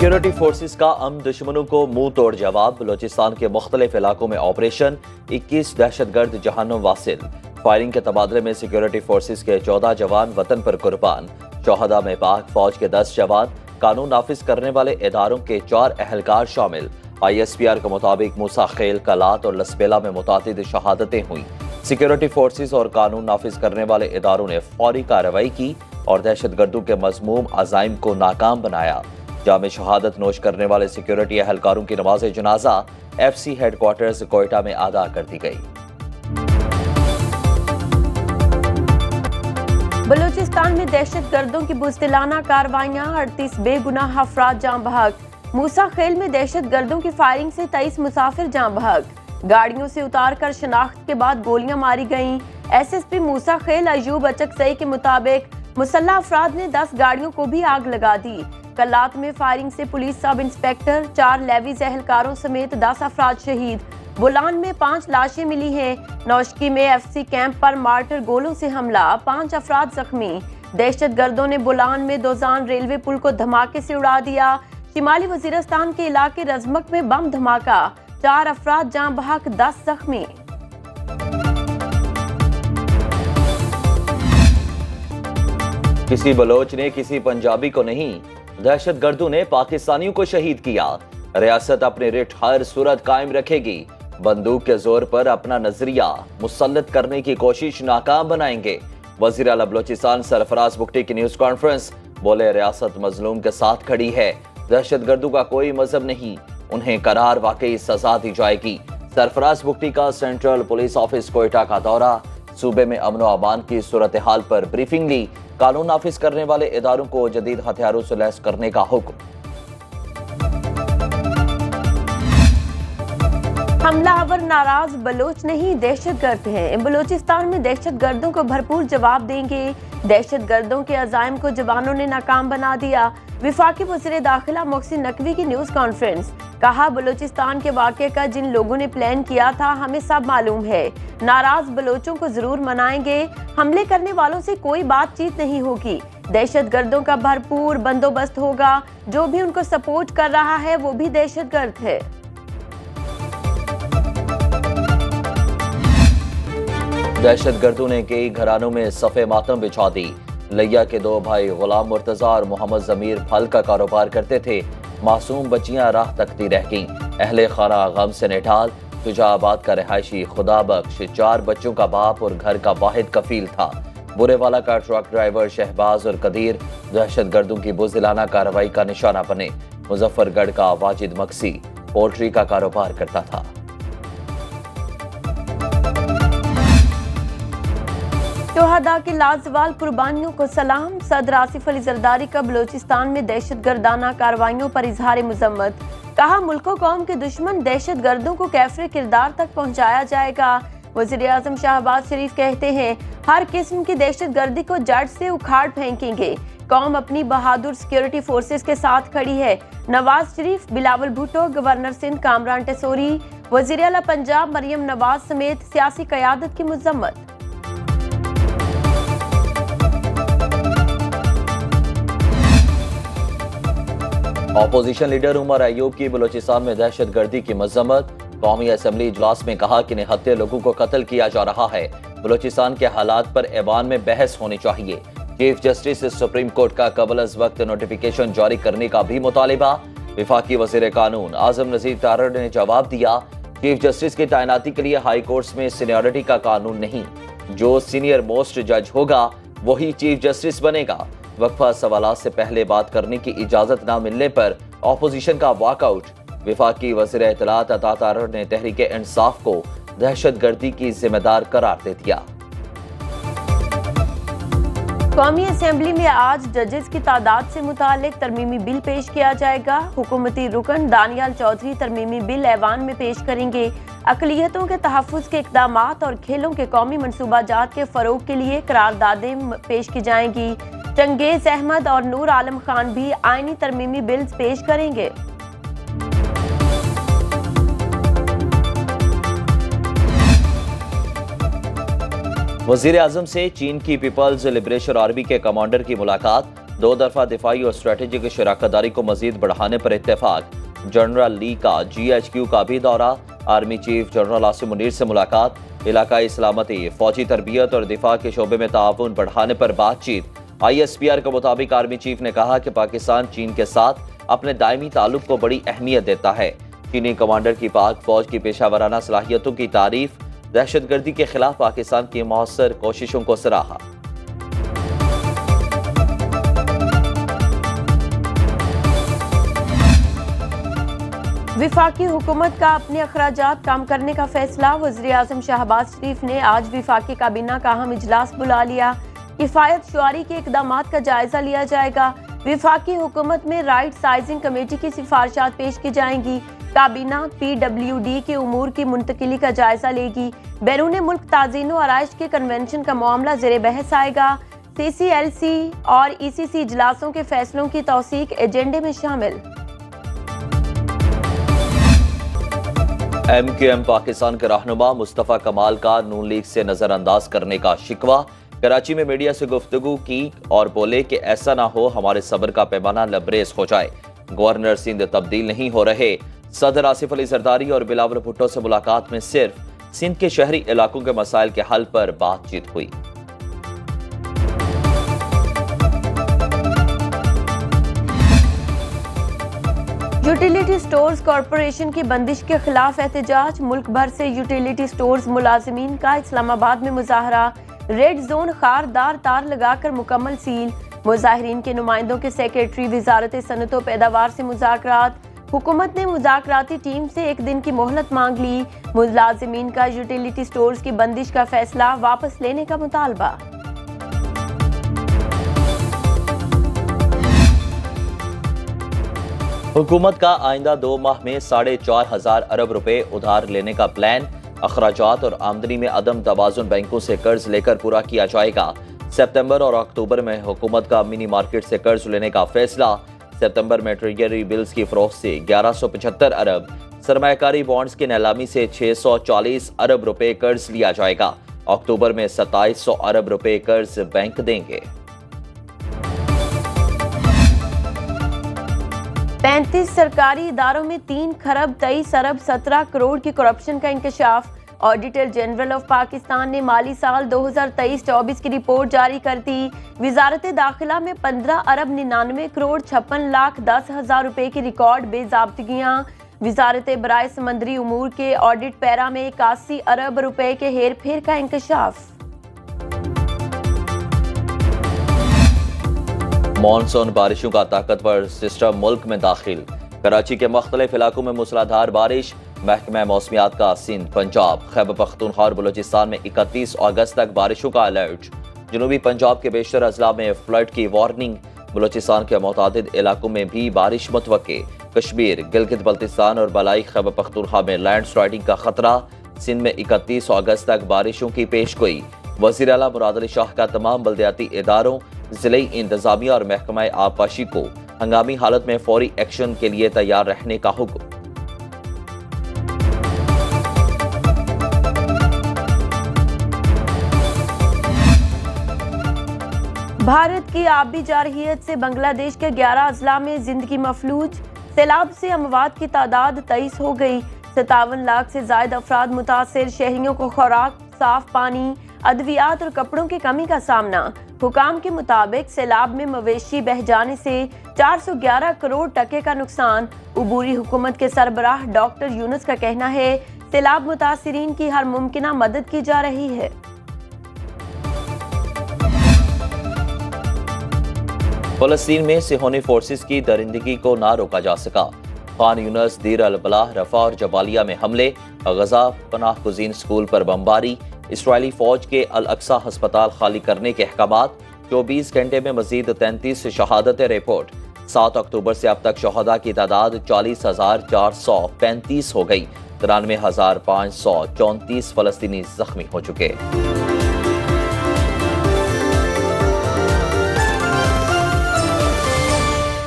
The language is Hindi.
सिक्योरिटी फोर्सेस का दुश्मनों को मुंह तोड़ जवाब। बलोचिस्तान के मुख्तलिफ इलाकों में ऑपरेशन, 21 दहशतगर्द जहान्नुम वासिल। फायरिंग के तबादले में सिक्योरिटी फोर्सेस के 14 जवान वतन पर कुर्बान। शोहदा में पाक फौज के 10 जवान, कानून नाफिज करने वाले इदारों के 4 अहलकार शामिल। ISPR के मुताबिक मूसा खेल, कलात और लसबेला में मुतादिद शहादतें हुई। सिक्योरिटी फोर्सेस और कानून नाफिज करने वाले इदारों ने फौरी कार्रवाई की और दहशतगर्दों के मजमूम अजाइम को नाकाम बनाया। जामे शहादत नोश करने वाले सिक्योरिटी अहलकारों की नमाज जनाजा FC हेडक्वार्टर्स कोयटा में अदा कर दी गई। बलूचिस्तान में दहशतगर्दों की बुज़दिलाना कार्रवाइयां, 38 बेगुनाह अफराद जाँ बहक। मूसा खेल में दहशतगर्दों की फायरिंग से 23 मुसाफिर जाँ बहक। गाड़ियों से उतारकर शनाख्त के बाद गोलियां मारी गईं। SSP मूसा खेल अयूब अचकसई के मुताबिक मुसल्लह अफराद ने 10 गाड़ियों को भी आग लगा दी। कलात में फायरिंग से पुलिस सब इंस्पेक्टर, 4 लेवीज एहलकारों समेत 10 अफराद शहीद। बुलान में 5 लाशें मिली हैं। नौशकी में FC कैंप पर मार्टर गोलों से हमला, 5 अफराद जख्मी। दहशतगर्दों ने बुलान में दोजान रेलवे पुल को धमाके से उड़ा दिया। शिमाली वजीरिस्तान के इलाके रजमक में बम धमाका, 4 अफराद जाँ बहक, 10 जख्मी। किसी बलोच ने किसी पंजाबी को नहीं, दहशतगर्दों ने पाकिस्तानियों को शहीद किया। रियासत अपनी रिट हर सूरत कायम रखेगी। बंदूक के जोर पर अपना नजरिया मुसल्लत करने की कोशिश नाकाम बनाएंगे। वजीर आला बलोचिस्तान सरफराज बुगटी की न्यूज कॉन्फ्रेंस, बोले रियासत मजलूम के साथ खड़ी है। दहशतगर्दों का कोई मजहब नहीं, उन्हें करार वाकई सजा दी जाएगी। सरफराज बुगटी का सेंट्रल पुलिस ऑफिस कोयटा का दौरा, सूबे में अमन व अमान की सूरत हाल पर ब्रीफिंग ली। कानून नाफिज करने वाले इदारों को जदीद हथियारों से लैस करने का हुक्म। हमलावर नाराज बलोच नहीं दहशतगर्द हैं। बलोचिस्तान में दहशतगर्दों को भरपूर जवाब देंगे। दहशतगर्दों के अजाइम को जवानों ने नाकाम बना दिया। विफाकी वज़ीर दाखिला मोहसिन नकवी की न्यूज कॉन्फ्रेंस, कहा बलोचिस्तान के वाक़े का जिन लोगों ने प्लान किया था हमें सब मालूम है। नाराज बलोचों को जरूर मनाएंगे। हमले करने वालों से कोई बातचीत नहीं होगी। दहशतगर्दों का भरपूर बंदोबस्त होगा। जो भी उनको सपोर्ट कर रहा है वो भी दहशतगर्द है। दहशतगर्दों ने कई घरानों में सफ़े मातम बिछा दी। लिया के 2 भाई गुलाम मुर्तजा और मोहम्मद जमीर फल का कारोबार करते थे। मासूम बच्चियां राह तकती रह गईं। अहले खाना गम से निठाल। शुजाआबाद का रिहायशी खुदा बख्श 4 बच्चों का बाप और घर का वाहिद कफील था। बुरेवाला का ट्रक ड्राइवर शहबाज और कदीर दहशतगर्दों की बुज़दिलाना कार्रवाई का निशाना बने। मुजफ्फरगढ़ का वाजिद मक्सी पोल्ट्री का कारोबार करता था। शोहदा की लाजवाल कुर्बानियों को सलाम। सदर आसिफ अली जरदारी का बलोचिस्तान में दहशतगर्दाना कार्रवाइयों पर इजहार मजम्मत, कहा मुल्को कौम के दुश्मन दहशतगर्दों को कैफरे किरदार तक पहुंचाया जाएगा। वज़ीर आज़म शहबाज शरीफ कहते हैं हर किस्म की दहशतगर्दी को जड़ से उखाड़ फेंकेंगे। कौम अपनी बहादुर सिक्योरिटी फोर्सेस के साथ खड़ी है। नवाज शरीफ, बिलावल भुट्टो, गवर्नर सिंध कामरान टेसोरी, वज़ीर आला पंजाब मरियम नवाज समेत सियासी क़यादत की मजम्मत। ऑपोजिशन लीडर उमर अयूब की बलोचिस्तान में दहशतगर्दी की मजम्मत। कौमी असम्बली इजलास में कहा कि निहत्थे लोगों को कत्ल किया जा रहा है। बलोचिस्तान के हालात पर ऐवान में बहस होनी चाहिए। चीफ जस्टिस से सुप्रीम कोर्ट का कबल अज वक्त नोटिफिकेशन जारी करने का भी मुतालिबा। विफाकी वजीर कानून आजम नजीर तारड़ ने जवाब दिया, चीफ जस्टिस की तैनाती के लिए हाई कोर्ट्स में सीनियरिटी का कानून नहीं, जो सीनियर मोस्ट जज होगा वही चीफ जस्टिस बनेगा। वक्फा सवालात से पहले बात करने की इजाजत न मिलने पर ऑपोजिशन का वॉकआउट। विफाकी वज़ीर इत्तलात अता तारड़ ने तहरीक इंसाफ को दहशतगर्दी की जिम्मेदार करार दे दिया। कौमी असेंबली में आज जजेस की तादाद से मुतालिक तरमीमी बिल पेश किया जाएगा। हुकूमती रुकन दानियाल चौधरी तरमीमी बिल ऐवान में पेश करेंगे। अकलियतों के तहफ़्फ़ुज़ के इक़दामात और खेलों के कौमी मनसूबाजात के फ़रोग़ के लिए करारदादें पेश की जाएंगी। चंगेज अहमद और नूर आलम खान भी आईनी तरमीमी बिल्स पेश करेंगे। वज़ीर आज़म से चीन की पीपल्स लिबरेशन आर्मी के कमांडर की मुलाकात। दो दफा दिफाई और स्ट्रेटेजिक शराकतदारी को मजीद बढ़ाने पर इत्तेफाक। जनरल ली का GHQ का भी दौरा। Army chief general Asim Munir से मुलाकात। इलाकाई सलामती, फौजी तरबियत और दिफा के शोबे में ताउन बढ़ाने पर बातचीत। ISPR के मुताबिक आर्मी चीफ ने कहा कि पाकिस्तान चीन के साथ अपने दायमी ताल्लुक को बड़ी अहमियत देता है। चीनी कमांडर की पाक फौज की पेशावराना सलाहियतों की तारीफ। दहशतगर्दी के खिलाफ पाकिस्तान की मौसर कोशिशों को सराहा। विफाकी हुकूमत का अपने अखराजात कम करने का फैसला। वज़ीर आज़म शहबाज शरीफ ने आज विफाकी काबीना का अहम इजलास बुला लिया। किफायत शुआरी के इकदामात का जायजा लिया जाएगा। विफाकी हुकूमत में राइट साइजिंग कमेटी की सिफारिशात पेश की जाएंगी। काबीना PWD के उमूर की मुंतकिली का जायजा लेगी। बैरून मुल्क ताज़ीन और आराइश के कन्वेंशन का मामला ज़ेरे बहस आएगा। CCLC और ECC इजलासों के फैसलों की तौसीक एजेंडे में शामिल। MQM पाकिस्तान के रहनुमा मुस्तफ़ा कमाल का नून लीग से नजरअंदाज करने का शिकवा। कराची में मीडिया से गुफ्तगू की और बोले कि ऐसा ना हो हमारे सब्र का पैमाना लबरेज हो जाए। गवर्नर सिंध तब्दील नहीं हो रहे। सदर आसिफ अली जरदारी और बिलावल भुट्टो से मुलाकात में सिर्फ सिंध के शहरी इलाकों के मसाइल के हल पर बातचीत हुई। यूटिलिटी स्टोर्स कॉरपोरेशन की बंदिश के खिलाफ एहतजाज। मुल्क भर से यूटिलिटी स्टोर्स मुलाजिमीन का इस्लामाबाद में मुजाहरा। रेड जोन खारदार तार लगाकर मुकम्मल सील। मुजाहिरीन के नुमाइंदों के सेक्रेटरी वजारत सनत व पैदावार से मुज़ाकरात। हुकूमत ने मुज़ाकराती टीम से एक दिन की मोहलत मांग ली। मुलाजिमीन का यूटिलिटी स्टोर्स की बंदिश का फैसला वापस लेने का मुतालबा। हुकूमत का आइंदा 2 माह में 4,500 अरब रुपए उधार लेने का प्लान। अखराजात और आमदनी में अदम तवाज़ुन बैंकों से कर्ज लेकर पूरा किया जाएगा। सितंबर और अक्टूबर में हुकूमत का मिनी मार्केट से कर्ज लेने का फैसला। सितंबर में ट्रेजरी बिल्स की फरोख्त से 1175 अरब, सरमायाकारी बॉन्ड्स की नीलामी से 640 अरब रुपए कर्ज लिया जाएगा। अक्टूबर में 2700 अरब रुपए कर्ज बैंक देंगे। 35 सरकारी इदारों में 3 खरब 23 अरब 17 करोड़ की करप्शन का इंकशाफ। ऑडिटर जनरल ऑफ पाकिस्तान ने माली साल 2023-24 की रिपोर्ट जारी कर दी। वजारत दाखिला में 15 अरब 99 करोड़ 56 लाख 10 हजार रुपए की रिकॉर्ड बेजाब्तगियां। वजारत बराए समंदरी उमूर के ऑडिट पैरा में 81 अरब रुपए के हेर फेर का इंकशाफ। मॉनसून बारिशों का ताकतवर सिस्टम मुल्क में दाखिल। कराची के मुख्तलिफ इलाकों में मूसलाधार बारिश। महकमा मौसमियात का सिंध, पंजाब, खैबर पख्तूनख्वा और बलूचिस्तान में 31 अगस्त तक बारिशों का अलर्ट। जनूबी पंजाब के बेशतर अजला में फ्लड की वार्निंग। बलूचिस्तान के मुतादिद इलाकों में भी बारिश मुतवक्के। कश्मीर, गिलगित बल्तिस्तान और बलाई खैबर पख्तूनख्वा में लैंड स्लाइडिंग का खतरा। सिंध में 31 अगस्त तक बारिशों की पेशगोई। वज़ीर आला मुराद अली शाह का तमाम बल्दियाती इदारों, जिले इंतजामिया और महकमा आबपाशी को हंगामी हालत में फौरी एक्शन के लिए तैयार रहने का हुक्म। भारत की आबी जारहियत से बांग्लादेश के 11 अजला में जिंदगी मफलूज। सैलाब से अमवात की तादाद 23 हो गई। 57 लाख से ज्यादा अफराद मुतासिर। शहरियों को खुराक, साफ पानी, अद्वियात और कपड़ों की कमी का सामना। हुकाम के मुताबिक सैलाब में मवेशी बह जाने से 411 करोड़ टके का नुकसान। उबूरी हुकूमत के सरबराह डॉक्टर यूनुस का कहना है सैलाब मुतासिरीन की हर मुमकिना मदद की जा रही है। फलस्तीन में सिहोनी फोर्सेस की दरिंदगी को ना रोका जा सका। खान यूनस, दीर अल बलाह, रफा और जबालिया में हमले। गजा पनाह गुज़ीन स्कूल पर बमबारी। इसराइली फौज के अल अक्सा अस्पताल खाली करने के अहकामात। 24 घंटे में मजीद 33 शहादतें रिपोर्ट। 7 अक्टूबर से अब तक शहदा की तादाद 40,435 हो गई। 93,534 फलस्तीनी जख्मी हो चुके।